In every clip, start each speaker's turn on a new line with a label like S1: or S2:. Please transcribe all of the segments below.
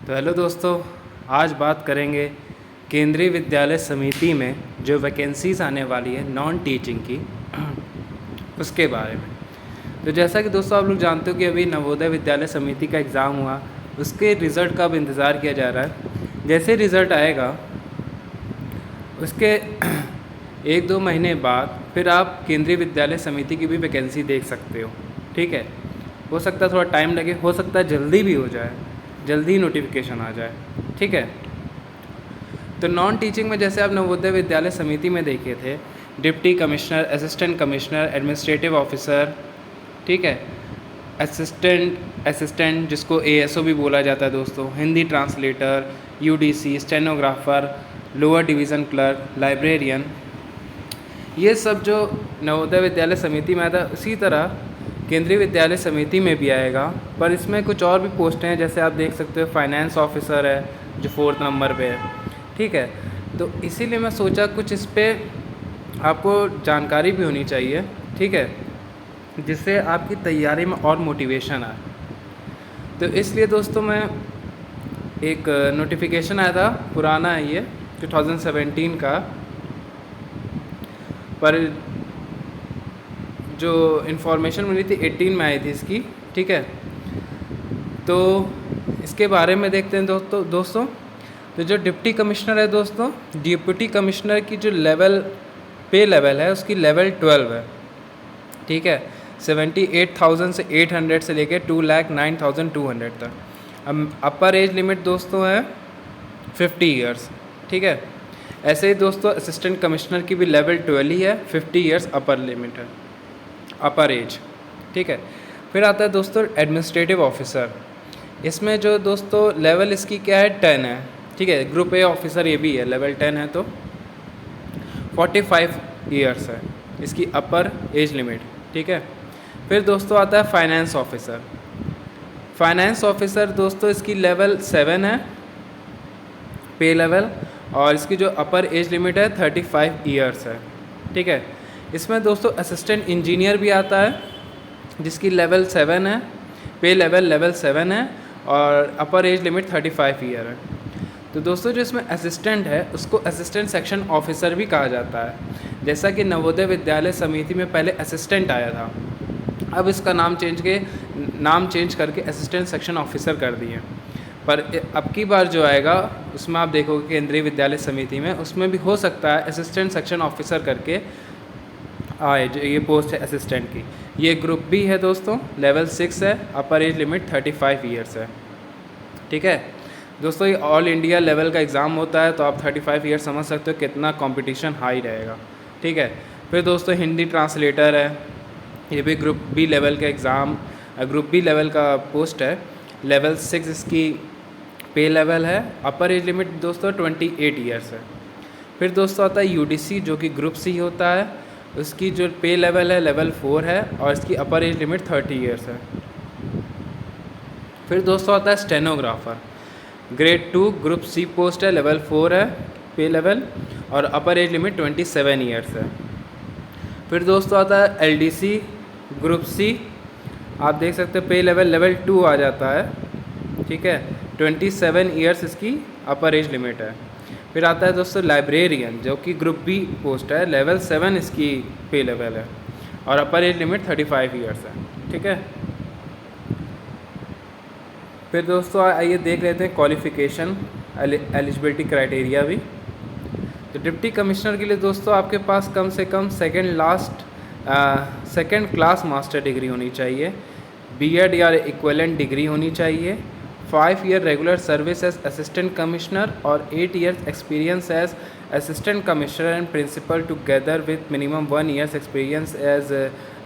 S1: तो हेलो दोस्तों, आज बात करेंगे केंद्रीय विद्यालय समिति में जो वैकेंसीज़ आने वाली है नॉन टीचिंग की उसके बारे में। तो जैसा कि दोस्तों आप लोग जानते हो कि अभी नवोदय विद्यालय समिति का एग्ज़ाम हुआ, उसके रिज़ल्ट का अब इंतज़ार किया जा रहा है। जैसे रिज़ल्ट आएगा उसके 1-2 महीने बाद फिर आप केंद्रीय विद्यालय समिति की भी वैकेंसी देख सकते हो। ठीक है, हो सकता है थोड़ा टाइम लगे, हो सकता है जल्दी भी हो जाए, जल्दी नोटिफिकेशन आ जाए। ठीक है, तो नॉन टीचिंग में जैसे आप नवोदय विद्यालय समिति में देखे थे, deputy commissioner, assistant commissioner, administrative officer, ठीक है, असिस्टेंट जिसको एएसओ भी बोला जाता है दोस्तों, Hindi translator, UDC, stenographer, lower division clerk, librarian, ये सब जो नवोदय विद्यालय समिति में आता है उसी तरह केंद्रीय विद्यालय समिति में भी आएगा। पर इसमें कुछ और भी पोस्टें हैं, जैसे आप देख सकते हो फाइनेंस ऑफिसर है जो 4 नंबर पे है। ठीक है, तो इसीलिए मैं सोचा कुछ इस पे आपको जानकारी भी होनी चाहिए। ठीक है, जिससे आपकी तैयारी में और मोटिवेशन आए। तो इसलिए दोस्तों मैं एक नोटिफिकेशन आया था, पुराना है ये 2017 का, पर जो इन्फॉर्मेशन मिली थी 18 में आई थी इसकी। ठीक है, तो इसके बारे में देखते हैं दोस्तों। तो जो डिप्टी कमिश्नर है दोस्तों, डिप्टी कमिश्नर की जो पे लेवल है उसकी लेवल 12 है। ठीक है, 78,800 से लेकर 2,09,200 तक। अब अपर एज लिमिट दोस्तों है 50 ईयर्स। ठीक है, ऐसे ही दोस्तों असिस्टेंट कमिश्नर की भी लेवल 12 ही है, 50 ईयर्स अपर लिमिट है, अपर एज। ठीक है, फिर आता है दोस्तों एडमिनिस्ट्रेटिव ऑफिसर। इसमें जो दोस्तों लेवल इसकी क्या है, 10 है। ठीक है, ग्रुप ए ऑफिसर ये भी है, लेवल 10 है, तो 45 ईयर्स है इसकी अपर एज लिमिट। ठीक है, फिर दोस्तों आता है फाइनेंस ऑफिसर। फाइनेंस ऑफिसर दोस्तों इसकी लेवल 7 है पे लेवल, और इसकी जो अपर एज लिमिट है 35 ईयर्स है। ठीक है, इसमें दोस्तों असिस्टेंट इंजीनियर भी आता है जिसकी लेवल 7 है, पे लेवल 7 है, और अपर एज लिमिट 35 ईयर है। तो दोस्तों जो इसमें असिस्टेंट है उसको असिस्टेंट सेक्शन ऑफिसर भी कहा जाता है। जैसा कि नवोदय विद्यालय समिति में पहले असिस्टेंट आया था, अब इसका नाम चेंज करके असिस्टेंट सेक्शन ऑफिसर कर दिए। पर अब की बार जो आएगा उसमें आप देखोगे केंद्रीय विद्यालय समिति में, उसमें भी हो सकता है असिस्टेंट सेक्शन ऑफिसर करके आए। जो ये पोस्ट है असिस्टेंट की, ये ग्रुप बी है दोस्तों, लेवल 6 है, अपर एज लिमिट 35 ईयर्स है। ठीक है दोस्तों, ये ऑल इंडिया लेवल का एग्ज़ाम होता है, तो आप 35 ईयर्स समझ सकते हो कितना कंपटीशन हाई रहेगा। ठीक है, फिर दोस्तों हिंदी ट्रांसलेटर है, ये भी ग्रुप बी लेवल का एग्ज़ाम, ग्रुप बी लेवल का पोस्ट है, लेवल 6 इसकी पे लेवल है, अपर एज लिमिट दोस्तों 28 ईयर्स है। फिर दोस्तों आता है यूडीसी जो कि ग्रुप सी होता है, उसकी जो पे लेवल है लेवल 4 है, और इसकी अपर एज लिमिट 30 ईयर्स है। फिर दोस्तों आता है stenographer, grade 2 group C post है, लेवल 4 है पे लेवल, और अपर एज लिमिट 27 ईयर्स है। फिर दोस्तों आता है एलडीसी ग्रुप सी, आप देख सकते हो पे लेवल 2 आ जाता है। ठीक है, 27 ईयर्स इसकी अपर एज लिमिट है। फिर आता है दोस्तों लाइब्रेरियन जो कि ग्रुप बी पोस्ट है, लेवल 7 इसकी पे लेवल है, और अपर एज लिमिट 35 ईयर्स है। ठीक है, फिर दोस्तों आइए देख लेते हैं क्वालिफ़िकेशन, एलिजिबिलिटी क्राइटेरिया भी। तो डिप्टी कमिश्नर के लिए दोस्तों आपके पास कम से कम सेकेंड क्लास मास्टर डिग्री होनी चाहिए, बीएड या इक्विवेलेंट डिग्री होनी चाहिए, 5 year regular service as assistant commissioner, और 8 years experience as assistant commissioner and principal together with minimum 1 years experience as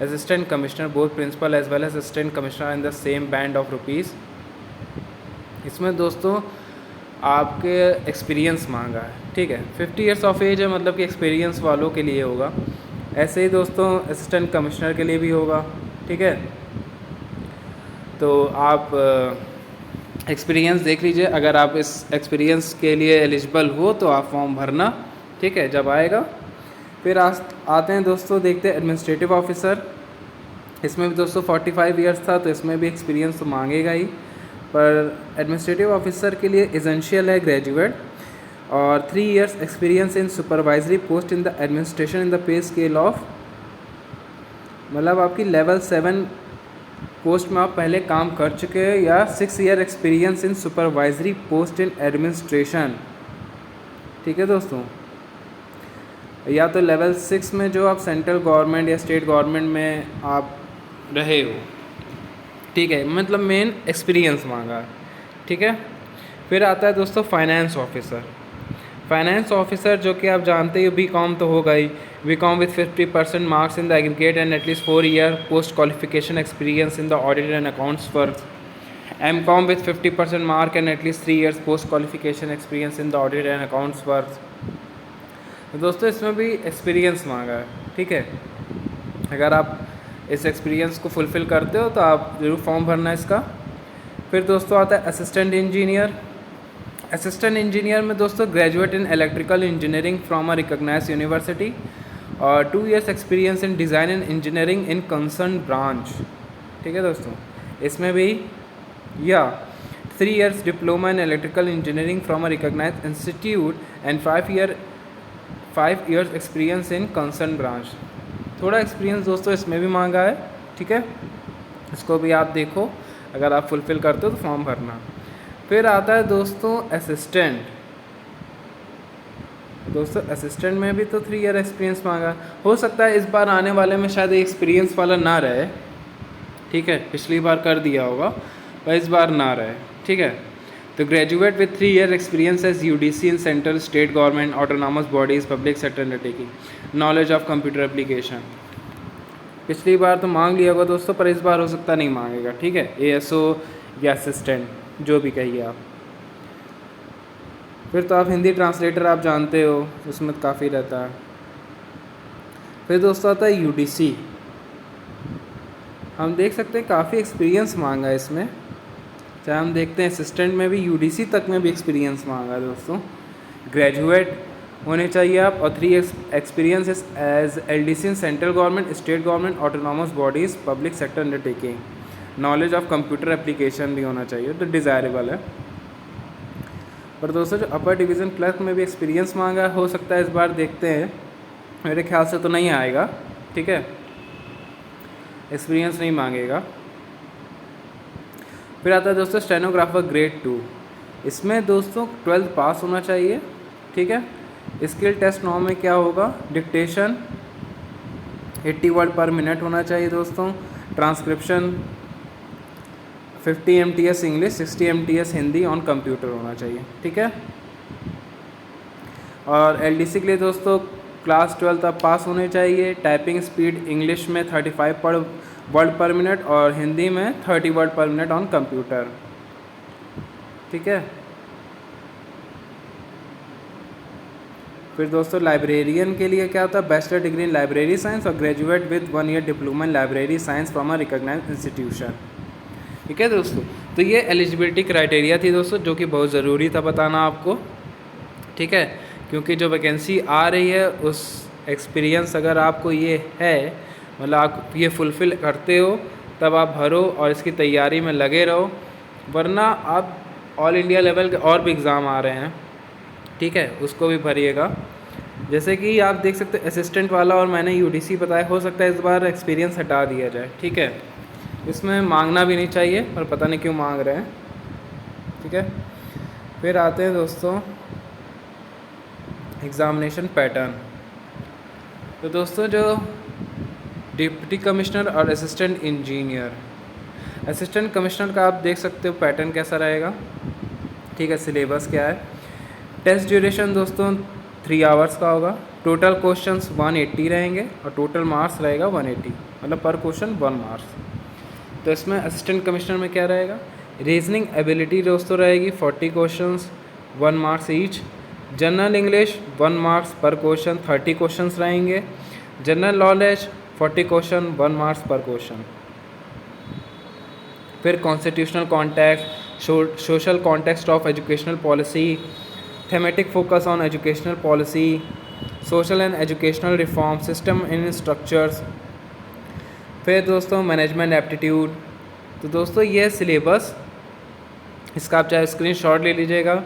S1: assistant commissioner, both principal as well as assistant commissioner in the same band of rupees. इसमें दोस्तों आपके experience मांगा है। ठीक है, 50 years of as है, मतलब कि एक्सपीरियंस वालों के लिए होगा। ऐसे ही दोस्तों असिस्टेंट कमिश्नर के लिए भी होगा। ठीक है, तो आप एक्सपीरियंस देख लीजिए, अगर आप इस एक्सपीरियंस के लिए एलिजिबल हो तो आप फॉर्म भरना। ठीक है, जब आएगा। फिर आते हैं दोस्तों, देखते हैं एडमिनिस्ट्रेटिव ऑफिसर। इसमें भी दोस्तों 45 ईयर्स था, तो इसमें भी एक्सपीरियंस तो मांगेगा ही। पर एडमिनिस्ट्रेटिव ऑफिसर के लिए एसेंशियल है ग्रेजुएट, और 3 years experience in supervisory post in the administration in the pay scale of, मतलब आपकी लेवल 7 पोस्ट में आप पहले काम कर चुके हैं, या 6 year experience in supervisory post in administration. ठीक है दोस्तों, या तो लेवल 6 में जो आप सेंट्रल गवर्नमेंट या स्टेट गवर्नमेंट में आप रहे हो, ठीक है, मतलब मेन एक्सपीरियंस मांगा। ठीक है, फिर आता है दोस्तों फाइनेंस ऑफिसर। फाइनेंस ऑफिसर जो कि आप जानते हो बीकॉम तो होगा ही, BCom with 50% marks in the aggregate and at least 4 year post qualification experience in the audit and accounts work. M com with 50% mark and at least 3 years post qualification experience in the audit and accounts work. तो दोस्तों इसमें भी experience मांगा है। ठीक है, अगर आप इस एक्सपीरियंस को फुलफ़िल करते हो तो आप ज़रूर फॉर्म भरना है इसका। फिर दोस्तों आता है असिस्टेंट इंजीनियर। असिस्टेंट इंजीनियर में दोस्तों graduate in electrical engineering from a recognised university और 2 years experience in design and engineering in concern branch. ठीक है दोस्तों, इसमें भी या 3 years diploma in electrical engineering from a recognised institute and 5 years experience in concern branch. थोड़ा experience दोस्तों इसमें भी मांगा है। ठीक है, इसको भी आप देखो, अगर आप फुलफ़िल करते हो तो फॉर्म भरना। फिर आता है दोस्तों असिस्टेंट। दोस्तों असिस्टेंट में भी तो 3 ईयर एक्सपीरियंस मांगा। हो सकता है इस बार आने वाले में शायद एक्सपीरियंस वाला ना रहे। ठीक है, पिछली बार कर दिया होगा पर इस बार ना रहे। ठीक है, तो graduate with 3 year experience as UDC in central state government autonomous bodies public sector undertaking, knowledge of computer application. पिछली बार तो मांग लिया होगा दोस्तों, पर इस बार हो सकता नहीं मांगेगा। ठीक है, एएसओ या असिस्टेंट जो भी कहिए आप। फिर तो आप हिंदी ट्रांसलेटर आप जानते हो, उसमें तो काफ़ी रहता है। फिर दोस्तों आता है यूडीसी। हम देख सकते हैं काफ़ी एक्सपीरियंस मांगा है इसमें, चाहे हम देखते हैं असिस्टेंट में भी, यूडीसी तक में भी एक्सपीरियंस मांगा है दोस्तों। ग्रेजुएट होने चाहिए आप और 3 experience as LDC in central government state government autonomous bodies public sector undertaking, knowledge of computer application भी होना चाहिए, तो डिज़ायरेबल है। पर दोस्तों जो अपर डिवीज़न क्लर्क में भी एक्सपीरियंस मांगा है, हो सकता है इस बार देखते हैं, मेरे ख्याल से तो नहीं आएगा। ठीक है, एक्सपीरियंस नहीं मांगेगा। फिर आता है दोस्तों स्टेनोग्राफर ग्रेड 2। इसमें दोस्तों 12th पास होना चाहिए। ठीक है, स्किल टेस्ट 9 में क्या होगा, डिक्टेशन 80 वर्ड पर मिनट होना चाहिए दोस्तों, transcription 50 MTS English 60 MTS Hindi on computer होना चाहिए। ठीक है, और एलडीसी के लिए दोस्तों क्लास 12 तक पास होने चाहिए। टाइपिंग स्पीड इंग्लिश में 35 वर्ड पर मिनट और हिंदी में 30 वर्ड पर मिनट ऑन कंप्यूटर। ठीक है, फिर दोस्तों लाइब्रेरियन के लिए क्या होता है, bachelor degree in library science और graduate with 1 year diploma in library science from a recognised institution. ठीक है दोस्तों, तो ये एलिजिबिलिटी क्राइटेरिया थी दोस्तों, जो कि बहुत ज़रूरी था बताना आपको। ठीक है, क्योंकि जो वैकेंसी आ रही है उस एक्सपीरियंस अगर आपको ये है, मतलब आप ये फुलफ़िल करते हो तब आप भरो और इसकी तैयारी में लगे रहो, वरना आप ऑल इंडिया लेवल के और भी एग्ज़ाम आ रहे हैं। ठीक है, उसको भी भरिएगा। जैसे कि आप देख सकते हैं असिस्टेंट वाला और मैंने यूडीसी बताया, हो सकता है इस बार एक्सपीरियंस हटा दिया जाए। ठीक है, इसमें मांगना भी नहीं चाहिए पर पता नहीं क्यों मांग रहे हैं। ठीक है, फिर आते हैं दोस्तों एग्ज़ामिनेशन पैटर्न। तो दोस्तों जो डिप्टी कमिश्नर और असिस्टेंट इंजीनियर, असिस्टेंट कमिश्नर का आप देख सकते हो पैटर्न कैसा रहेगा। ठीक है, सिलेबस क्या है, टेस्ट ड्यूरेशन दोस्तों 3 आवर्स का होगा, टोटल क्वेश्चंस 180 रहेंगे और टोटल मार्क्स रहेगा 180, मतलब पर क्वेश्चन 1 मार्क्स। तो इसमें असिस्टेंट कमिश्नर में क्या रहेगा, रीजनिंग एबिलिटी दोस्तों रहेगी 40 questions 1 marks each, general English 1 marks पर क्वेश्चन 30 क्वेश्चंस रहेंगे, जनरल नॉलेज 40 क्वेश्चन 1 मार्क्स पर क्वेश्चन। फिर constitutional context, social context of educational policy, thematic focus on educational policy, social and educational reform, system in structures. फिर दोस्तों management aptitude. तो दोस्तों ये syllabus इसका आप चाहे स्क्रीनशॉट ले लीजिएगा,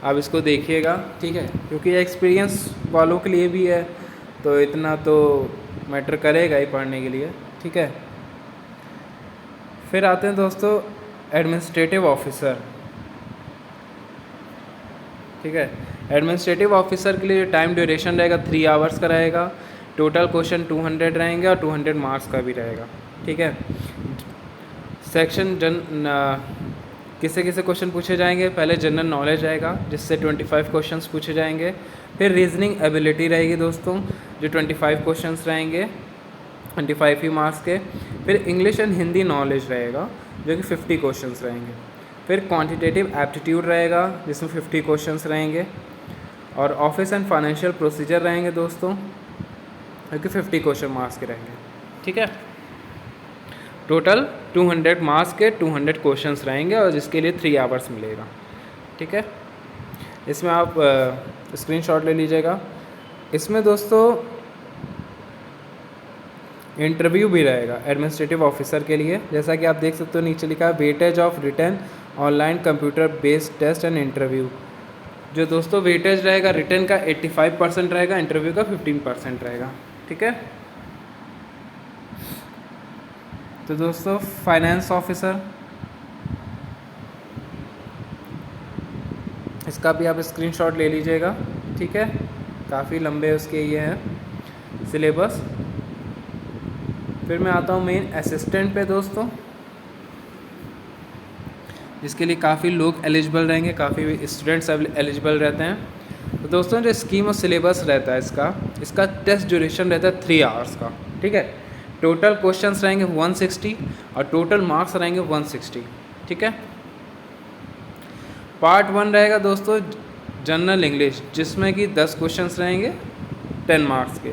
S1: आप इसको देखिएगा, ठीक है, क्योंकि ये एक्सपीरियंस वालों के लिए भी है, तो इतना तो मैटर करेगा ही पढ़ने के लिए, ठीक है। फिर आते हैं दोस्तों एडमिनिस्ट्रेटिव ऑफिसर, ठीक है। एडमिनिस्ट्रेटिव ऑफिसर के लिए टाइम ड्यूरेशन रहेगा 3 आवर्स का रहेगा, टोटल क्वेश्चन 200 रहेंगे और 200 मार्क्स का भी रहेगा, ठीक है। सेक्शन किसे किसे क्वेश्चन पूछे जाएंगे, पहले जनरल नॉलेज आएगा जिससे 25 क्वेश्चंस पूछे जाएंगे, फिर रीजनिंग एबिलिटी रहेगी दोस्तों जो 25 क्वेश्चंस रहेंगे 25 ही मार्क्स के, फिर इंग्लिश एंड हिंदी नॉलेज रहेगा जो कि 50 क्वेश्चंस रहेंगे, फिर क्वांटिटेटिव एप्टीट्यूड रहेगा जिसमें 50 क्वेश्चंस रहेंगे, और ऑफिस एंड फाइनेंशियल प्रोसीजर रहेंगे दोस्तों जो कि 50 क्वेश्चन मार्क्स के रहेंगे, ठीक है। टोटल 200 मार्क्स के 200 क्वेश्चंस रहेंगे और जिसके लिए 3 आवर्स मिलेगा, ठीक है। इसमें आप स्क्रीनशॉट ले लीजिएगा। इसमें दोस्तों इंटरव्यू भी रहेगा एडमिनिस्ट्रेटिव ऑफिसर के लिए, जैसा कि आप देख सकते हो नीचे लिखा है weightage of written online computer based test and interview. जो दोस्तों वेटेज रहेगा रिटन का 85% रहेगा, इंटरव्यू का 15% रहेगा, ठीक है। तो दोस्तों फाइनेंस ऑफिसर, इसका भी आप स्क्रीनशॉट ले लीजिएगा, ठीक है। काफ़ी लंबे उसके ये हैं सिलेबस। फिर मैं आता हूँ मेन असिस्टेंट पे दोस्तों, जिसके लिए काफ़ी लोग एलिजिबल रहेंगे, काफ़ी स्टूडेंट्स एलिजिबल रहते हैं। तो दोस्तों जो स्कीम और सिलेबस रहता है इसका टेस्ट ड्यूरेशन रहता है 3 आवर्स का, ठीक है। टोटल क्वेश्चंस रहेंगे 160 और टोटल मार्क्स रहेंगे 160, ठीक है। पार्ट 1 रहेगा दोस्तों जनरल इंग्लिश, जिसमें कि 10 क्वेश्चंस रहेंगे 10 मार्क्स के।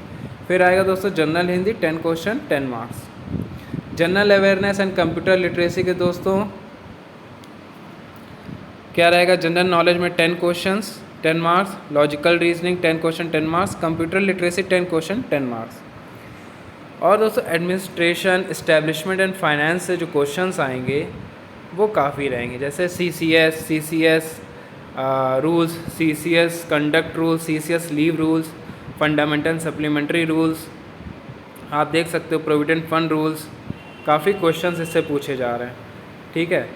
S1: फिर आएगा दोस्तों general Hindi 10 question 10 marks. General awareness and computer literacy के दोस्तों क्या रहेगा, जनरल नॉलेज में 10 questions 10 marks, logical reasoning 10 question 10 marks, computer literacy 10 question 10 marks. और दोस्तों एडमिनिस्ट्रेशन इस्टेब्लिशमेंट एंड फाइनेंस से जो क्वेश्चंस आएंगे वो काफ़ी रहेंगे, जैसे CCS rules, CCS conduct rules, CCS leave rules, fundamental supplementary rules, आप देख सकते हो प्रोविडेंट फंड रूल्स, काफ़ी क्वेश्चंस इससे पूछे जा रहे हैं, ठीक है।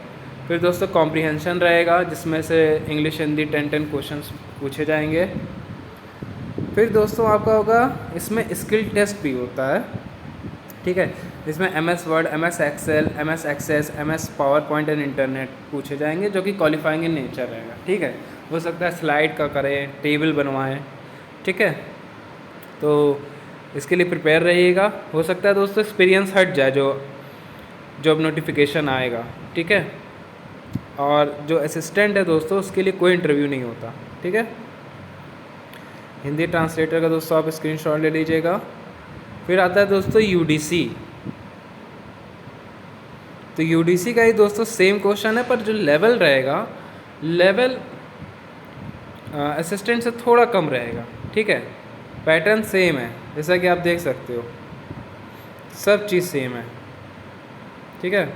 S1: फिर दोस्तों कॉम्प्रिहेंशन रहेगा जिसमें से इंग्लिश हिंदी 10 क्वेश्चंस पूछे जाएंगे। फिर दोस्तों आपका होगा इसमें स्किल टेस्ट भी होता है, ठीक है, जिसमें MS word, MS excel, MS access, MS power point and internet पूछे जाएंगे जो कि क्वालिफाइंग इन नेचर रहेगा, ठीक है। हो सकता है स्लाइड का करें, टेबल बनवाएं, ठीक है। तो इसके लिए प्रिपेयर रहिएगा। हो सकता है दोस्तों एक्सपीरियंस हट जाए जो जॉब नोटिफिकेशन आएगा, ठीक है। और जो असिस्टेंट है दोस्तों उसके लिए कोई इंटरव्यू नहीं होता, ठीक है। हिंदी ट्रांसलेटर का दोस्तों आप स्क्रीनशॉट ले लीजिएगा। फिर आता है दोस्तों UDC। तो UDC का ही दोस्तों सेम क्वेश्चन है, पर जो लेवल रहेगा लेवल असिस्टेंट से थोड़ा कम रहेगा, ठीक है। पैटर्न सेम है जैसा कि आप देख सकते हो, सब चीज़ सेम है, ठीक है।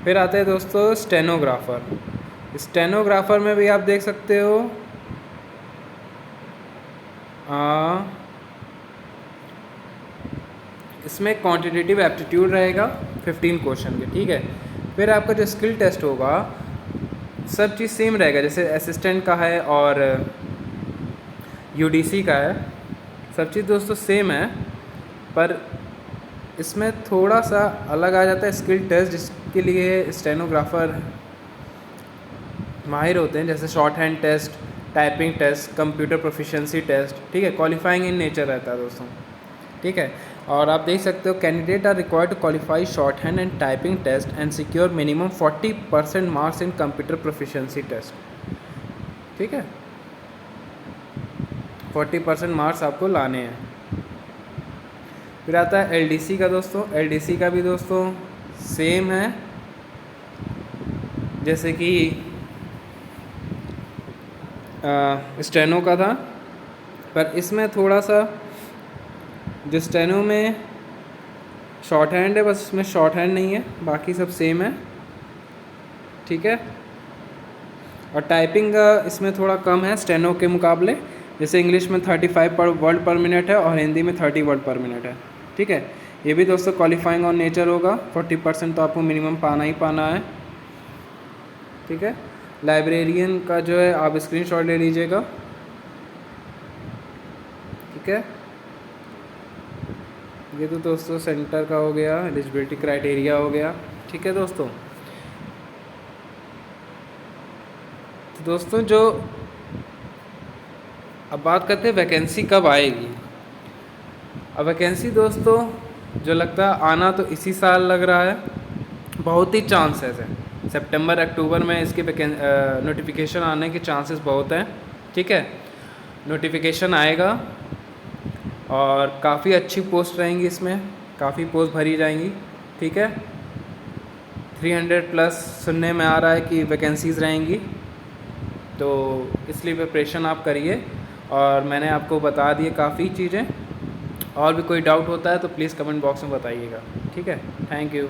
S1: फिर आते हैं दोस्तों स्टेनोग्राफर। स्टेनोग्राफर में भी आप देख सकते हो इसमें क्वांटिटेटिव एप्टीट्यूड रहेगा 15 क्वेश्चन के, ठीक है। फिर आपका जो स्किल टेस्ट होगा सब चीज़ सेम रहेगा, जैसे असिस्टेंट का है और UDC का है, सब चीज़ दोस्तों सेम है, पर इसमें थोड़ा सा अलग आ जाता है स्किल टेस्ट, जिसके लिए स्टेनोग्राफर माहिर होते हैं, जैसे shorthand test, typing test, computer proficiency test, ठीक है। क्वालिफाइंग इन नेचर रहता है दोस्तों, ठीक है। और आप देख सकते हो candidate are required to qualify shorthand and typing test and secure minimum 40% marks in computer proficiency test, ठीक है। 40% मार्क्स आपको लाने हैं। फिर आता है LDC का दोस्तों। LDC का भी दोस्तों सेम है जैसे कि स्टेनो का था, पर इसमें थोड़ा सा जो स्टेनो में शॉर्ट हैंड है, बस इसमें शॉर्ट हैंड नहीं है, बाकी सब सेम है, ठीक है। और टाइपिंग इसमें थोड़ा कम है स्टेनो के मुकाबले, जैसे इंग्लिश में 35 वर्ड पर मिनट है और हिंदी में 30 वर्ड पर मिनट है, ठीक है। ये भी दोस्तों क्वालिफाइंग ऑन नेचर होगा, 40% तो आपको मिनिमम पाना ही पाना है, ठीक है। लाइब्रेरियन का जो है आप स्क्रीनशॉट ले लीजिएगा, ठीक है। ये तो दोस्तों सेंटर का हो गया, एलिजिबिलिटी क्राइटेरिया हो गया, ठीक है दोस्तों। तो दोस्तों जो अब बात करते हैं वैकेंसी कब आएगी। अब वैकेंसी दोस्तों जो लगता है आना तो इसी साल लग रहा है, बहुत ही चांसेस है, सितंबर अक्टूबर में इसके नोटिफिकेशन आने के चांसेस बहुत हैं, ठीक है। नोटिफिकेशन आएगा और काफ़ी अच्छी पोस्ट रहेंगी, इसमें काफ़ी पोस्ट भरी जाएंगी, ठीक है। 300 प्लस सुनने में आ रहा है कि वैकेंसीज़ रहेंगी, तो इसलिए प्रिपरेशन आप करिए। और मैंने आपको बता दिए काफ़ी चीज़ें, और भी कोई डाउट होता है तो प्लीज़ कमेंट बॉक्स में बताइएगा, ठीक है। Thank you.